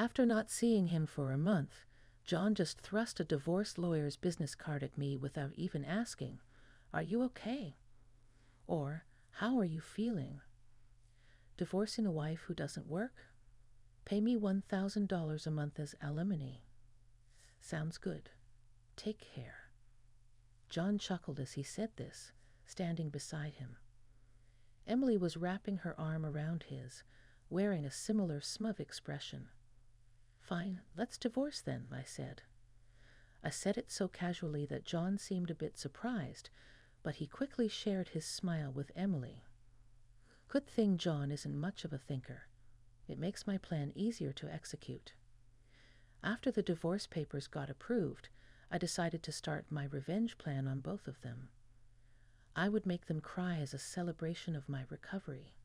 After not seeing him for a month, John just thrust a divorce lawyer's business card at me without even asking, "Are you okay?" Or, "How are you feeling?" Divorcing a wife who doesn't work? Pay me $1,000 a month as alimony. Sounds good. Take care. John chuckled as he said this, standing beside him. Emily was wrapping her arm around his, wearing a similar smug expression. "Fine, let's divorce then," I said. I said it so casually that John seemed a bit surprised, but he quickly shared his smile with Emily. Good thing John isn't much of a thinker. It makes my plan easier to execute. After the divorce papers got approved, I decided to start my revenge plan on both of them. I would make them cry as a celebration of my recovery.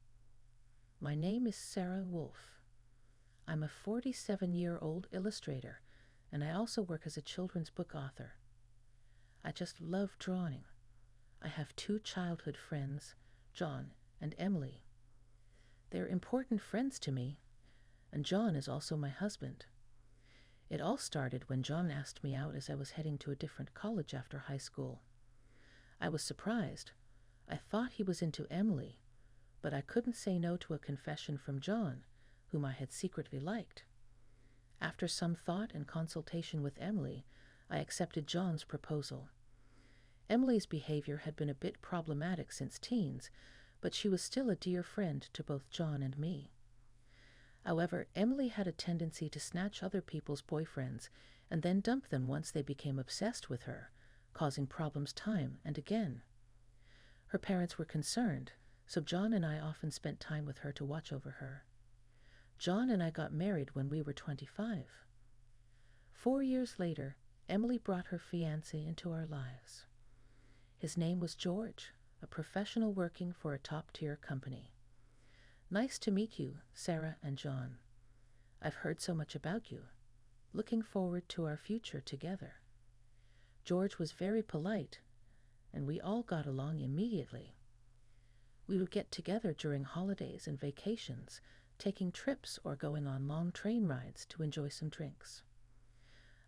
My name is Sarah Wolf. I'm a 47-year-old illustrator, and I also work as a children's book author. I just love drawing. I have 2 childhood friends, John and Emily. They're important friends to me, and John is also my husband. It all started when John asked me out as I was heading to a different college after high school. I was surprised. I thought he was into Emily, but I couldn't say no to a confession from John, whom I had secretly liked. After some thought and consultation with Emily, I accepted John's proposal. Emily's behavior had been a bit problematic since teens, but she was still a dear friend to both John and me. However, Emily had a tendency to snatch other people's boyfriends and then dump them once they became obsessed with her, causing problems time and again. Her parents were concerned, so John and I often spent time with her to watch over her. John and I got married when we were 25. 4 years later, Emily brought her fiancé into our lives. His name was George, a professional working for a top-tier company. Nice to meet you, Sarah and John. I've heard so much about you. Looking forward to our future together. George was very polite, and we all got along immediately. We would get together during holidays and vacations, taking trips or going on long train rides to enjoy some drinks.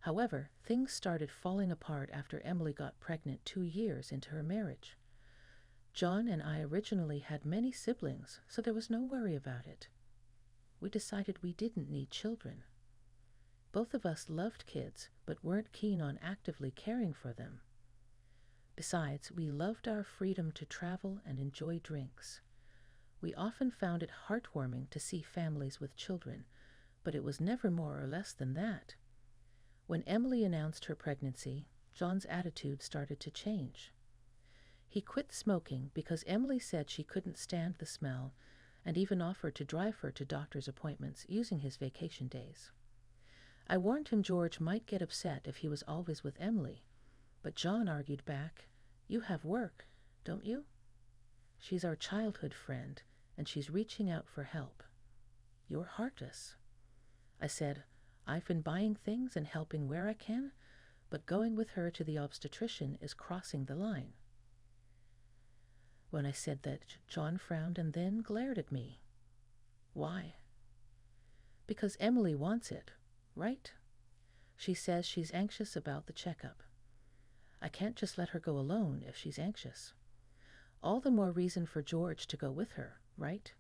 However, things started falling apart after Emily got pregnant 2 years into her marriage. John and I originally had many siblings, so there was no worry about it. We decided we didn't need children. Both of us loved kids, but weren't keen on actively caring for them. Besides, we loved our freedom to travel and enjoy drinks. We often found it heartwarming to see families with children, but it was never more or less than that. When Emily announced her pregnancy, John's attitude started to change. He quit smoking because Emily said she couldn't stand the smell and even offered to drive her to doctor's appointments using his vacation days. I warned him George might get upset if he was always with Emily, but John argued back, "You have work, don't you? She's our childhood friend, and she's reaching out for help. You're heartless." I said, "I've been buying things and helping where I can, but going with her to the obstetrician is crossing the line." When I said that, John frowned and then glared at me. "Why?" "Because Emily wants it, right? She says she's anxious about the checkup. I can't just let her go alone if she's anxious. All the more reason for George to go with her, right?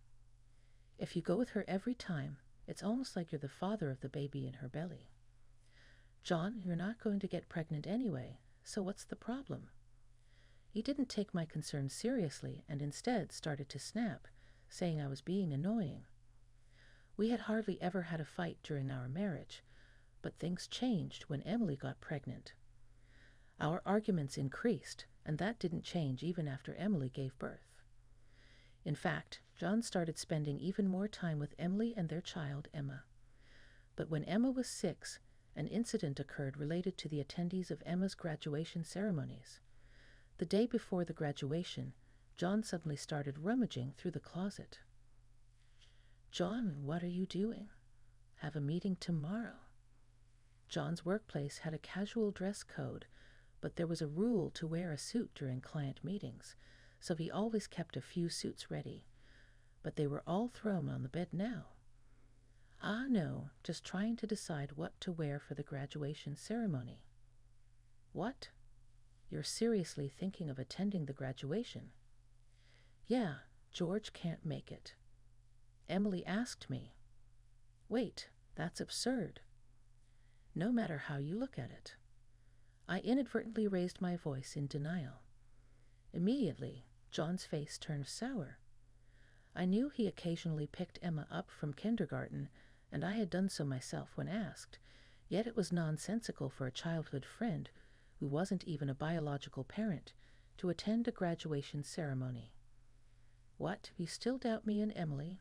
If you go with her every time, it's almost like you're the father of the baby in her belly. John, you're not going to get pregnant anyway, so what's the problem?" He didn't take my concerns seriously and instead started to snap, saying I was being annoying. We had hardly ever had a fight during our marriage, but things changed when Emily got pregnant. Our arguments increased, and that didn't change even after Emily gave birth. In fact, John started spending even more time with Emily and their child, Emma. But when Emma was 6, an incident occurred related to the attendees of Emma's graduation ceremonies. The day before the graduation, John suddenly started rummaging through the closet. "John, what are you doing? Have a meeting tomorrow." John's workplace had a casual dress code, but there was a rule to wear a suit during client meetings, so he always kept a few suits ready. But they were all thrown on the bed now. Ah, no, just trying to decide what to wear for the graduation ceremony. What? You're seriously thinking of attending the graduation? Yeah, George can't make it. Emily asked me. Wait, that's absurd. No matter how you look at it. I inadvertently raised my voice in denial. Immediately, John's face turned sour. I knew he occasionally picked Emma up from kindergarten, and I had done so myself when asked, yet it was nonsensical for a childhood friend, who wasn't even a biological parent, to attend a graduation ceremony. What, you still doubt me and Emily?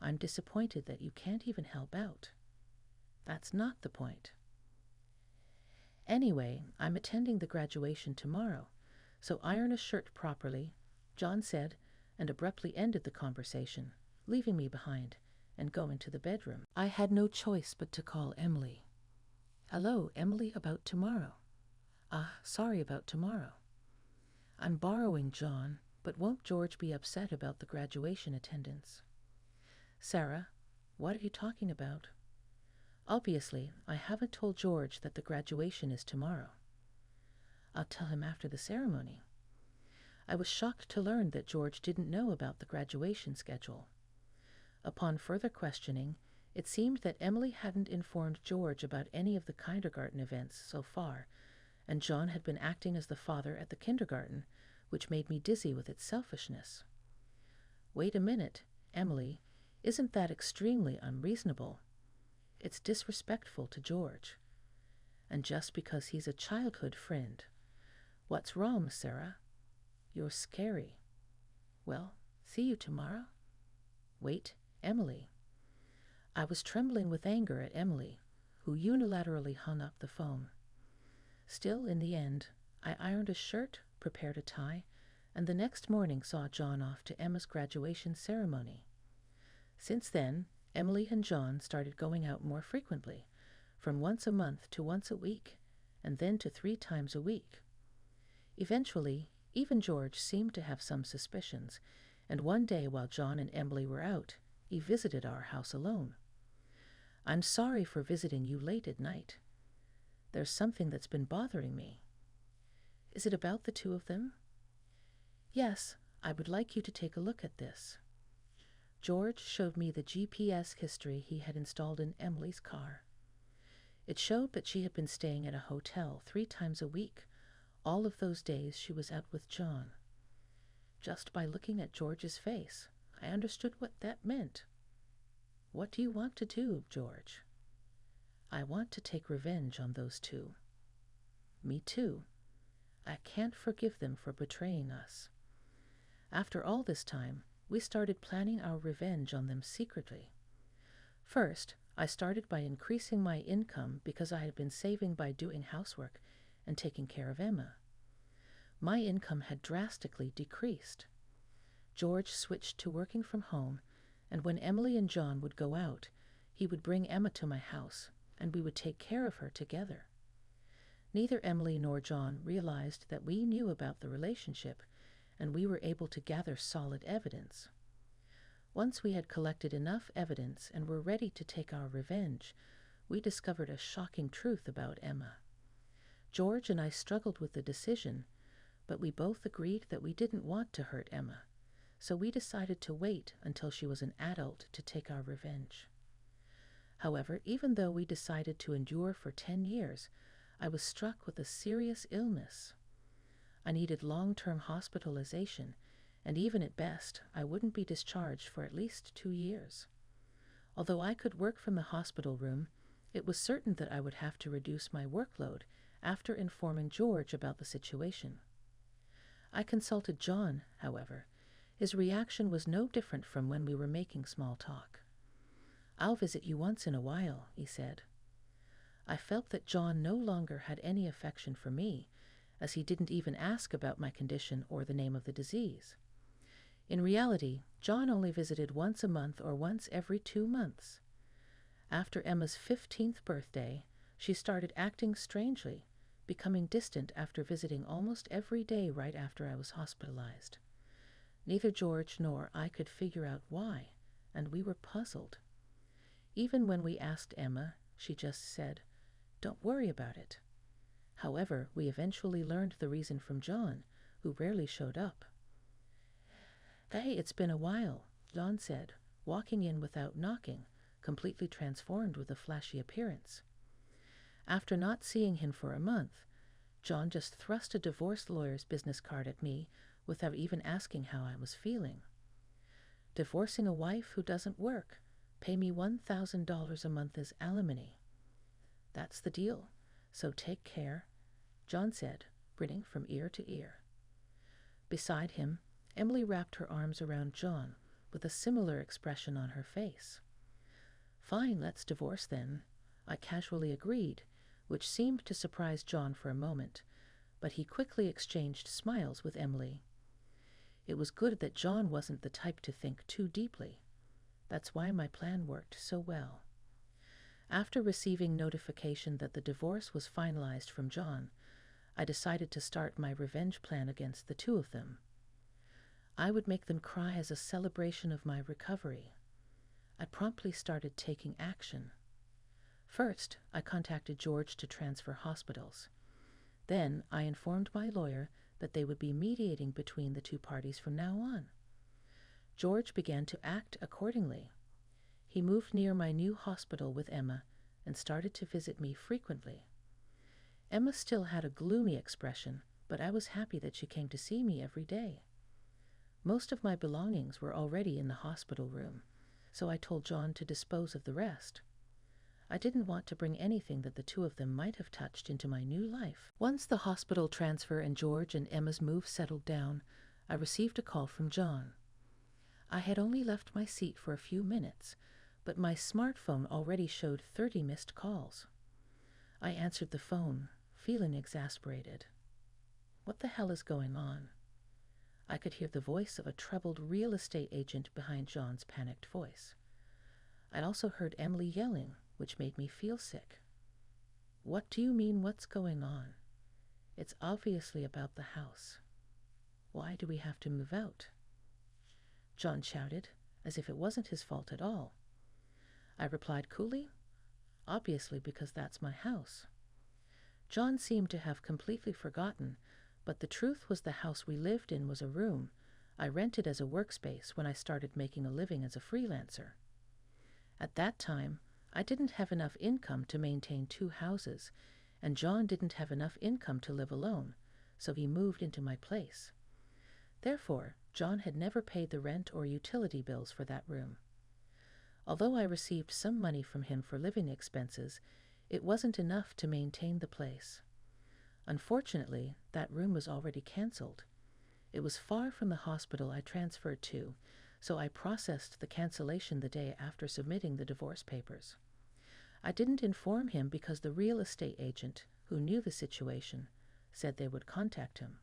I'm disappointed that you can't even help out. That's not the point. Anyway, I'm attending the graduation tomorrow, so iron a shirt properly, John said, and abruptly ended the conversation, leaving me behind, and go into the bedroom. I had no choice but to call Emily. Hello, Emily, about tomorrow. Sorry about tomorrow. I'm borrowing John, but won't George be upset about the graduation attendance? Sarah, what are you talking about? Obviously, I haven't told George that the graduation is tomorrow. I'll tell him after the ceremony. I was shocked to learn that George didn't know about the graduation schedule. Upon further questioning, it seemed that Emily hadn't informed George about any of the kindergarten events so far, and John had been acting as the father at the kindergarten, which made me dizzy with its selfishness. Wait a minute, Emily, isn't that extremely unreasonable? It's disrespectful to George. And just because he's a childhood friend. What's wrong, Sarah? You're scary. Well, see you tomorrow. Wait, Emily. I was trembling with anger at Emily, who unilaterally hung up the phone. Still, in the end, I ironed a shirt, prepared a tie, and the next morning saw John off to Emma's graduation ceremony. Since then, Emily and John started going out more frequently, from once a month to once a week, and then to 3 times a week. Eventually, even George seemed to have some suspicions, and one day while John and Emily were out, he visited our house alone. I'm sorry for visiting you late at night. There's something that's been bothering me. Is it about the 2 of them? Yes, I would like you to take a look at this. George showed me the GPS history he had installed in Emily's car. It showed that she had been staying at a hotel 3 times a week, all of those days she was out with John. Just by looking at George's face, I understood what that meant. What do you want to do, George? I want to take revenge on those 2. Me too. I can't forgive them for betraying us. After all this time, we started planning our revenge on them secretly. First, I started by increasing my income because I had been saving by doing housework and taking care of Emma. My income had drastically decreased. George switched to working from home, and when Emily and John would go out, he would bring Emma to my house, and we would take care of her together. Neither Emily nor John realized that we knew about the relationship, and we were able to gather solid evidence. Once we had collected enough evidence and were ready to take our revenge, we discovered a shocking truth about Emma. George and I struggled with the decision, but we both agreed that we didn't want to hurt Emma, so we decided to wait until she was an adult to take our revenge. However, even though we decided to endure for 10 years, I was struck with a serious illness. I needed long-term hospitalization, and even at best, I wouldn't be discharged for at least 2 years. Although I could work from the hospital room, it was certain that I would have to reduce my workload after informing George about the situation. I consulted John, however. His reaction was no different from when we were making small talk. I'll visit you once in a while, he said. I felt that John no longer had any affection for me, as he didn't even ask about my condition or the name of the disease. In reality, John only visited once a month or once every 2 months. After Emma's 15th birthday, she started acting strangely, becoming distant after visiting almost every day right after I was hospitalized. Neither George nor I could figure out why, and we were puzzled. Even when we asked Emma, she just said, "Don't worry about it." However, we eventually learned the reason from John, who rarely showed up. "Hey, it's been a while," John said, walking in without knocking, completely transformed with a flashy appearance. After not seeing him for a month, John just thrust a divorce lawyer's business card at me without even asking how I was feeling. "Divorcing a wife who doesn't work. Pay me $1,000 a month as alimony." "That's the deal, so take care," John said, grinning from ear to ear. Beside him, Emily wrapped her arms around John with a similar expression on her face. "Fine, let's divorce then," I casually agreed, which seemed to surprise John for a moment, but he quickly exchanged smiles with Emily. It was good that John wasn't the type to think too deeply. That's why my plan worked so well. After receiving notification that the divorce was finalized from John, I decided to start my revenge plan against the two of them. I would make them cry as a celebration of my recovery. I promptly started taking action. First, I contacted George to transfer hospitals. Then, I informed my lawyer that they would be mediating between the two parties from now on. George began to act accordingly. He moved near my new hospital with Emma and started to visit me frequently. Emma still had a gloomy expression, but I was happy that she came to see me every day. Most of my belongings were already in the hospital room, so I told John to dispose of the rest. I didn't want to bring anything that the two of them might have touched into my new life. Once the hospital transfer and George and Emma's move settled down, I received a call from John. I had only left my seat for a few minutes, but my smartphone already showed 30 missed calls. I answered the phone, feeling exasperated. What the hell is going on? I could hear the voice of a troubled real estate agent behind John's panicked voice. I also heard Emily yelling, which made me feel sick. "What do you mean, what's going on? It's obviously about the house. Why do we have to move out?" John shouted, as if it wasn't his fault at all. I replied coolly, "Obviously, because that's my house." John seemed to have completely forgotten, but the truth was the house we lived in was a room I rented as a workspace when I started making a living as a freelancer. At that time, I didn't have enough income to maintain 2 houses, and John didn't have enough income to live alone, so he moved into my place. Therefore, John had never paid the rent or utility bills for that room. Although I received some money from him for living expenses, it wasn't enough to maintain the place. Unfortunately, that room was already canceled. It was far from the hospital I transferred to, so I processed the cancellation the day after submitting the divorce papers. I didn't inform him because the real estate agent, who knew the situation, said they would contact him.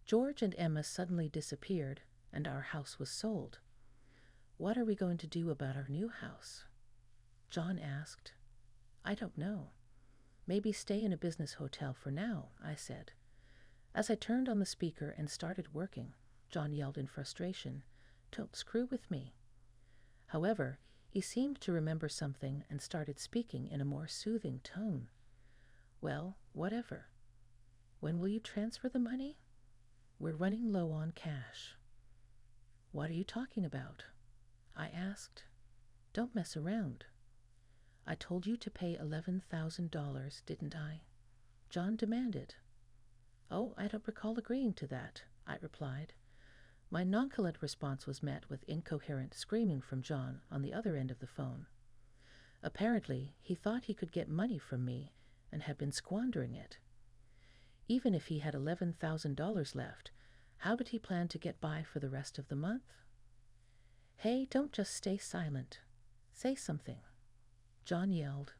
George and Emma suddenly disappeared, and our house was sold. "What are we going to do about our new house?" John asked. "I don't know. Maybe stay in a business hotel for now," I said. As I turned on the speaker and started working, John yelled in frustration, "Don't screw with me." However, he seemed to remember something and started speaking in a more soothing tone. "Well, whatever. When will you transfer the money? We're running low on cash." "What are you talking about?" I asked. "Don't mess around." "I told you to pay $11,000, didn't I?" John demanded. "Oh, I don't recall agreeing to that," I replied. My nonchalant response was met with incoherent screaming from John on the other end of the phone. Apparently, he thought he could get money from me and had been squandering it. Even if he had $11,000 left, how did he plan to get by for the rest of the month? "Hey, don't just stay silent. Say something," John yelled.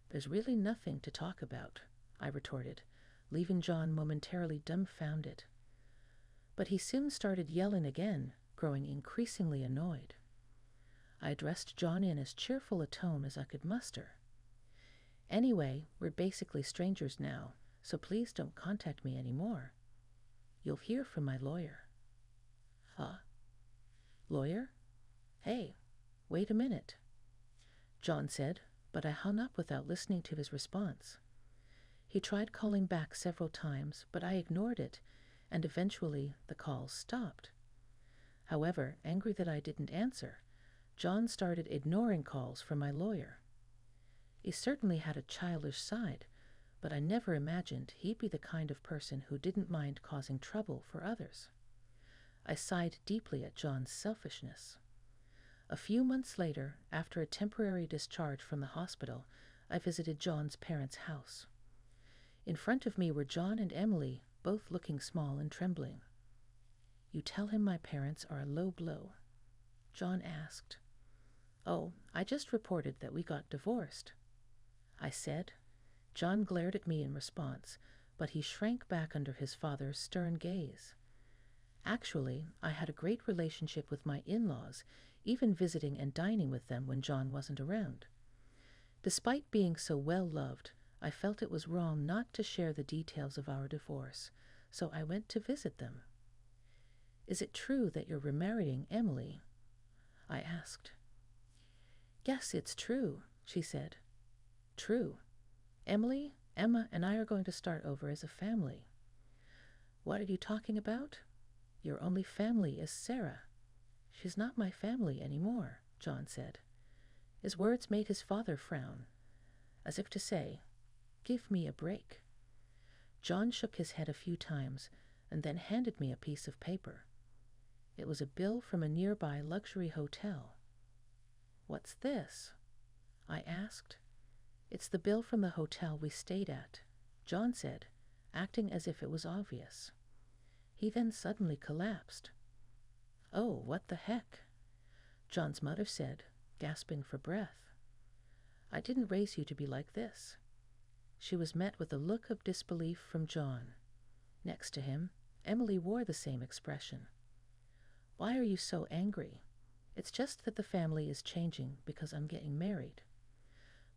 "There's really nothing to talk about," I retorted, leaving John momentarily dumbfounded. But he soon started yelling again, growing increasingly annoyed. I addressed John in as cheerful a tone as I could muster. "Anyway, we're basically strangers now, so please don't contact me anymore. You'll hear from my lawyer." "Huh? Lawyer? Hey, wait a minute. John said, but I hung up without listening to his response. He tried calling back several times, but I ignored it, and eventually the calls stopped. However, angry that I didn't answer, John started ignoring calls from my lawyer. He certainly had a childish side, but I never imagined he'd be the kind of person who didn't mind causing trouble for others. I sighed deeply at John's selfishness. A few months later, after a temporary discharge from the hospital, I visited John's parents' house. In front of me were John and Emily, both looking small and trembling. "You tell him my parents are a low blow?" John asked. "Oh, I just reported that we got divorced," I said. John glared at me in response, but he shrank back under his father's stern gaze. Actually, I had a great relationship with my in-laws, even visiting and dining with them when John wasn't around. Despite being so well-loved, I felt it was wrong not to share the details of our divorce, so I went to visit them. "Is it true that you're remarrying Emily?" I asked. "Yes, it's true," she said. "True. Emily, Emma, and I are going to start over as a family." "What are you talking about? Your only family is Sarah." "She's not my family anymore," John said. His words made his father frown, as if to say, "Give me a break." John shook his head a few times and then handed me a piece of paper. It was a bill from a nearby luxury hotel. "What's this?" I asked. "It's the bill from the hotel we stayed at," John said, acting as if it was obvious. He then suddenly collapsed. "Oh, what the heck?" John's mother said, gasping for breath. "I didn't raise you to be like this." She was met with a look of disbelief from John. Next to him, Emily wore the same expression. "Why are you so angry? It's just that the family is changing because I'm getting married.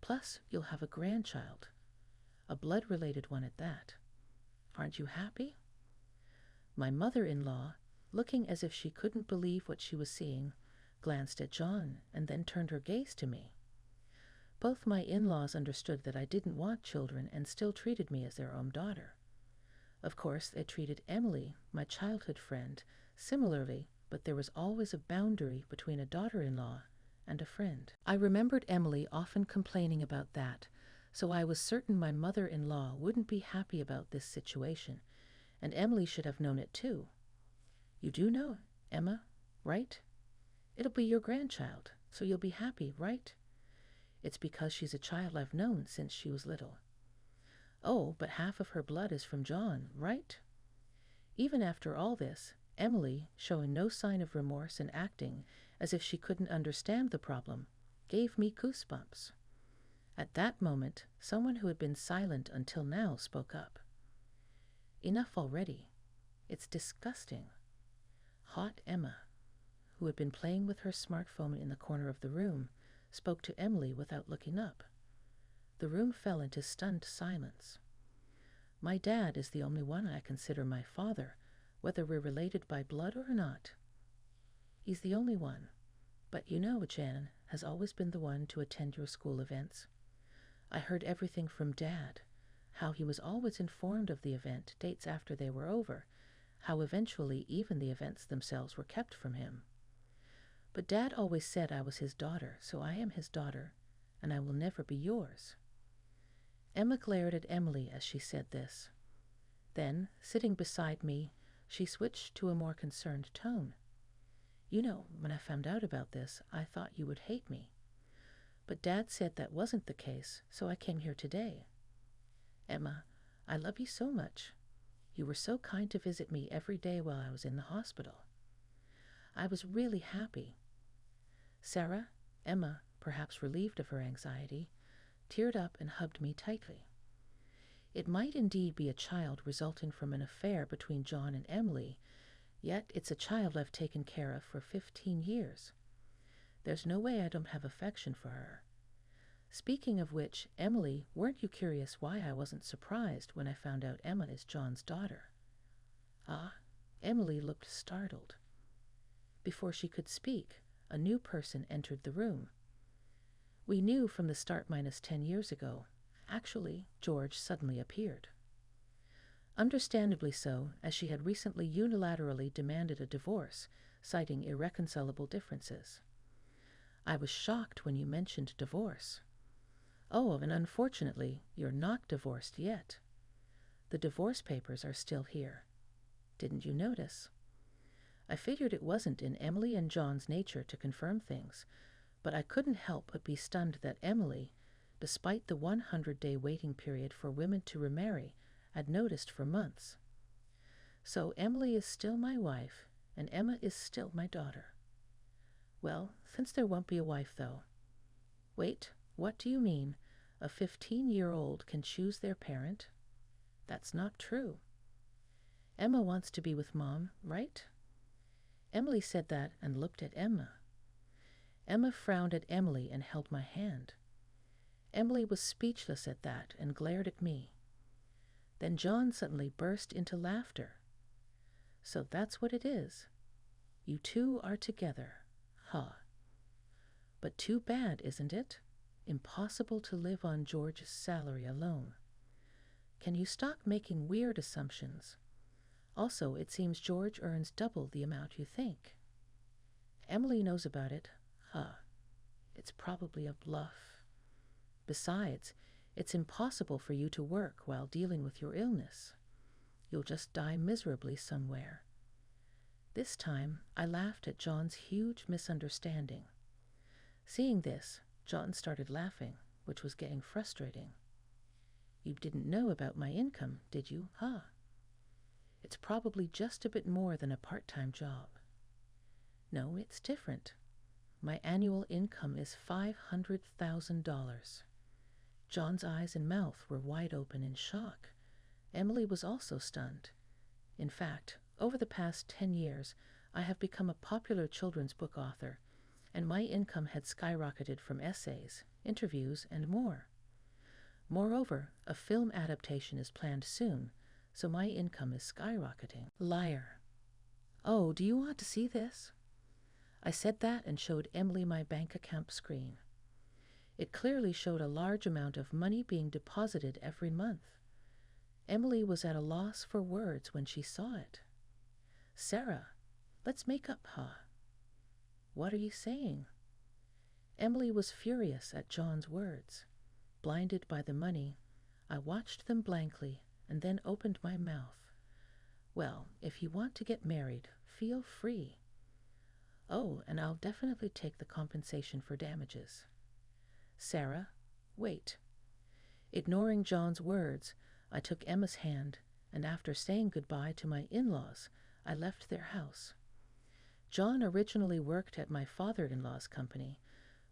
Plus, you'll have a grandchild, a blood-related one at that. Aren't you happy?" My mother-in-law, looking as if she couldn't believe what she was seeing, glanced at John and then turned her gaze to me. Both my in-laws understood that I didn't want children and still treated me as their own daughter. Of course, they treated Emily, my childhood friend, similarly, but there was always a boundary between a daughter-in-law and a friend. I remembered Emily often complaining about that, so I was certain my mother-in-law wouldn't be happy about this situation, and Emily should have known it too. "You do know, Emma, right? It'll be your grandchild, so you'll be happy, right? It's because she's a child I've known since she was little." "Oh, but half of her blood is from John, right?" Even after all this, Emily, showing no sign of remorse and acting as if she couldn't understand the problem, gave me goosebumps. At that moment, someone who had been silent until now spoke up. "Enough already. It's disgusting." Hot Emma, who had been playing with her smartphone in the corner of the room, spoke to Emily without looking up. The room fell into stunned silence. "My dad is the only one I consider my father, whether we're related by blood or not. He's the only one. But you know, Jan has always been the one to attend your school events. I heard everything from Dad, how he was always informed of the event dates after they were over, how eventually even the events themselves were kept from him. But Dad always said I was his daughter, so I am his daughter, and I will never be yours." Emma glared at Emily as she said this. Then, sitting beside me, she switched to a more concerned tone. "You know, when I found out about this, I thought you would hate me. But Dad said that wasn't the case, so I came here today. Emma, I love you so much. You were so kind to visit me every day while I was in the hospital. I was really happy." Sarah, Emma, perhaps relieved of her anxiety, teared up and hugged me tightly. It might indeed be a child resulting from an affair between John and Emily, yet it's a child I've taken care of for 15 years. There's no way I don't have affection for her. Speaking of which, Emily, weren't you curious why I wasn't surprised when I found out Emma is John's daughter?" "Ah?" Emily looked startled. Before she could speak, a new person entered the room. We knew from the start minus 10 years ago. Actually, George suddenly appeared. Understandably so, as she had recently unilaterally demanded a divorce, citing irreconcilable differences. I was shocked when you mentioned divorce. Oh, and unfortunately, you're not divorced yet. The divorce papers are still here. Didn't you notice? I figured it wasn't in Emily and John's nature to confirm things, but I couldn't help but be stunned that Emily, despite the 100-day waiting period for women to remarry, had noticed for months. So Emily is still my wife, and Emma is still my daughter. Well, since there won't be a wife, though. Wait, what do you mean? A 15-year-old can choose their parent? That's not true. Emma wants to be with Mom, right? Emily said that and looked at Emma. Emma frowned at Emily and held my hand. Emily was speechless at that and glared at me. Then John suddenly burst into laughter. So that's what it is. You two are together. Ha. But too bad, isn't it? Impossible to live on George's salary alone. Can you stop making weird assumptions? Also, it seems George earns double the amount you think. Emily knows about it. Huh. It's probably a bluff. Besides, it's impossible for you to work while dealing with your illness. You'll just die miserably somewhere. This time, I laughed at John's huge misunderstanding. Seeing this, John started laughing, which was getting frustrating. You didn't know about my income, did you, huh? It's probably just a bit more than a part-time job. No, it's different. My annual income is $500,000. John's eyes and mouth were wide open in shock. Emily was also stunned. In fact, over the past 10 years, I have become a popular children's book author, and my income had skyrocketed from essays, interviews, and more. Moreover, a film adaptation is planned soon, so my income is skyrocketing. Liar. Oh, do you want to see this? I said that and showed Emily my bank account screen. It clearly showed a large amount of money being deposited every month. Emily was at a loss for words when she saw it. Sarah, let's make up, huh? What are you saying? Emily was furious at John's words. Blinded by the money, I watched them blankly and then opened my mouth. Well, if you want to get married, feel free. Oh, and I'll definitely take the compensation for damages. Sarah, wait. Ignoring John's words, I took Emma's hand, and after saying goodbye to my in-laws, I left their house. John originally worked at my father-in-law's company,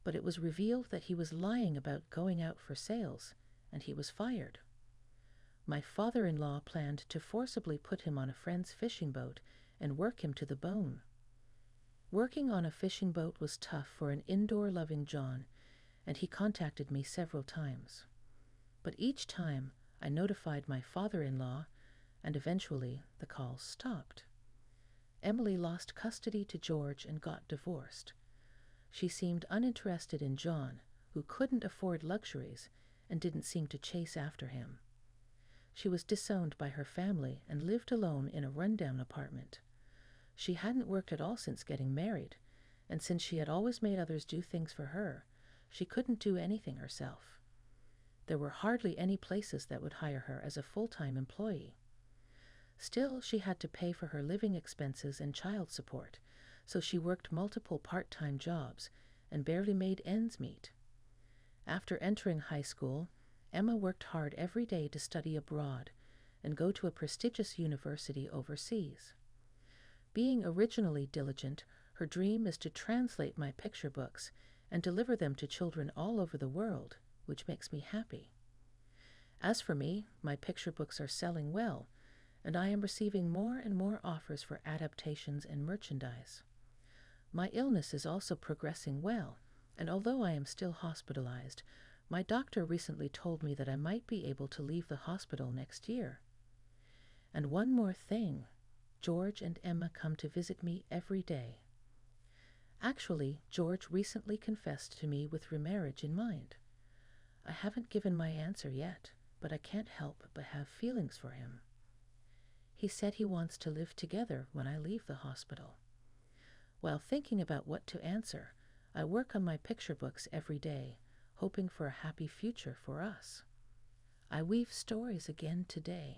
but it was revealed that he was lying about going out for sales, and he was fired. My father-in-law planned to forcibly put him on a friend's fishing boat and work him to the bone. Working on a fishing boat was tough for an indoor-loving John, and he contacted me several times. But each time, I notified my father-in-law, and eventually the calls stopped. Emily lost custody to George and got divorced. She seemed uninterested in John, who couldn't afford luxuries and didn't seem to chase after him. She was disowned by her family and lived alone in a rundown apartment. She hadn't worked at all since getting married, and since she had always made others do things for her, she couldn't do anything herself. There were hardly any places that would hire her as a full-time employee. Still, she had to pay for her living expenses and child support, so she worked multiple part-time jobs and barely made ends meet. After entering high school, Emma worked hard every day to study abroad and go to a prestigious university overseas. Being originally diligent, her dream is to translate my picture books and deliver them to children all over the world, which makes me happy. As for me, my picture books are selling well, and I am receiving more and more offers for adaptations and merchandise. My illness is also progressing well, and although I am still hospitalized, my doctor recently told me that I might be able to leave the hospital next year. And one more thing, George and Emma come to visit me every day. Actually, George recently confessed to me with remarriage in mind. I haven't given my answer yet, but I can't help but have feelings for him. He said he wants to live together when I leave the hospital. While thinking about what to answer, I work on my picture books every day, hoping for a happy future for us. I weave stories again today.